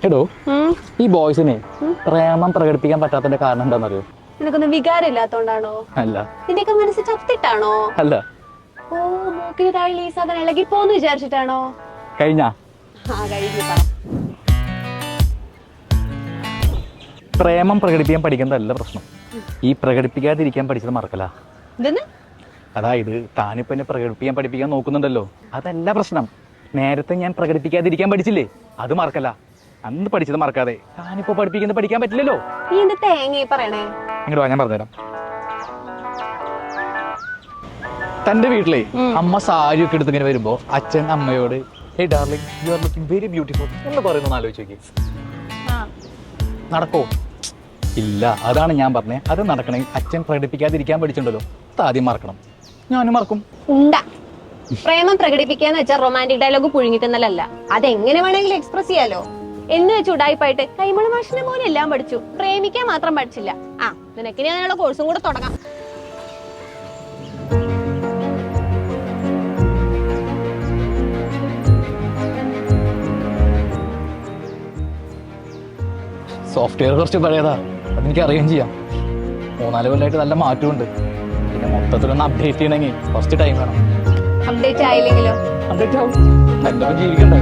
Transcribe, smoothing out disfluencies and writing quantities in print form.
എടോ ഈ ബോയ്സിനെ പ്രേമം പ്രകടിപ്പിക്കാൻ പറ്റാത്തതിന്റെ കാരണം എന്താണെന്നറിയോ? നിനക്കൊന്നും വികാരം ഇല്ലാത്തോണ്ടാണോ? അല്ല. നിന്റെയൊക്കെ മനസ്സ് ചത്തിട്ടാണോ? അല്ല. ഓ, മൂക്കിന് താഴെ ഈ സാധനം ഇളകി പോന്ന് വിചാരിച്ചിട്ടാണോ? കഴിഞ്ഞ പ്രേമം പ്രകടിപ്പിക്കാൻ പഠിക്കുന്നതല്ല പ്രശ്നം, ഈ പ്രകടിപ്പിക്കാതിരിക്കാൻ പഠിച്ചത് മറക്കല. അതായത് താനിപ്പോ എന്നെ പ്രകടിപ്പിക്കാൻ പഠിപ്പിക്കാൻ നോക്കുന്നുണ്ടല്ലോ, അതല്ല പ്രശ്നം. നേരത്തെ ഞാൻ പ്രകടിപ്പിക്കാതിരിക്കാൻ പഠിച്ചില്ലേ, അത് മറക്കല. അന്ന് പഠിച്ചത് മറക്കാതെ താനിപ്പോ പഠിപ്പിക്കുന്നത് പഠിക്കാൻ പറ്റില്ലല്ലോ. നീ എന്ത് തേങ്ങ പറയണേ? അങ്ങോട്ട് വാ, ഞാൻ പറഞ്ഞുതരാം. തന്റെ വീട്ടിലെ അമ്മ സാരി ഒക്കെ എടുത്ത് ഇങ്ങനെ വരുമ്പോ അച്ഛൻ അമ്മയോട് hey darling, you are looking very beautiful എന്ന് പറയുന്നു. ആലോചിച്ച് നോക്കി, നടക്കോ? ഇല്ല. അതാണ് ഞാൻ പറഞ്ഞത്, അത് നടക്കണമെങ്കിൽ അച്ഛൻ പ്രകടിപ്പിക്കാതിരിക്കാൻ പഠിച്ചിട്ടുണ്ടല്ലോ, അത് ആദ്യം മറക്കണം. ഞാനും മറക്കും. പ്രേമം പ്രകടിപ്പിക്കാന്ന് വെച്ചാൽ റൊമാൻറ്റിക് ഡയലോഗ് പുഴുങ്ങിട്ടെന്നല്ല, അതെങ്ങനെ വേണമെങ്കിലും എക്സ്പ്രസ് ചെയ്യാലോ. എന്ന് വെച്ച് ഉടായിപ്പായിട്ട് കൈമള മാഷിനെ പോലെ എല്ലാം പഠിച്ചു, പ്രേമിക്കാൻ മാത്രം പഠിച്ചില്ല. നിനക്ക് ഇനി അതിനുള്ള കോഴ്സും കൂടെ തുടങ്ങാം. സോഫ്റ്റ്വെയർ കുറച്ച് പഴയതാ, അതെനിക്ക് അറിയുകയും ചെയ്യാം. 3-4 കൊല്ലമായിട്ട് നല്ല മാറ്റമുണ്ട്. പിന്നെ മൊത്തത്തിലൊന്ന് അപ്ഡേറ്റ് ചെയ്യണമെങ്കിൽ കുറച്ച് ടൈം വേണം. അപ്ഡേറ്റ് ആയില്ലെങ്കിലോ? അപ്ഡേറ്റ് ആവും, നല്ലതും ജീവിക്കണ്ടേ.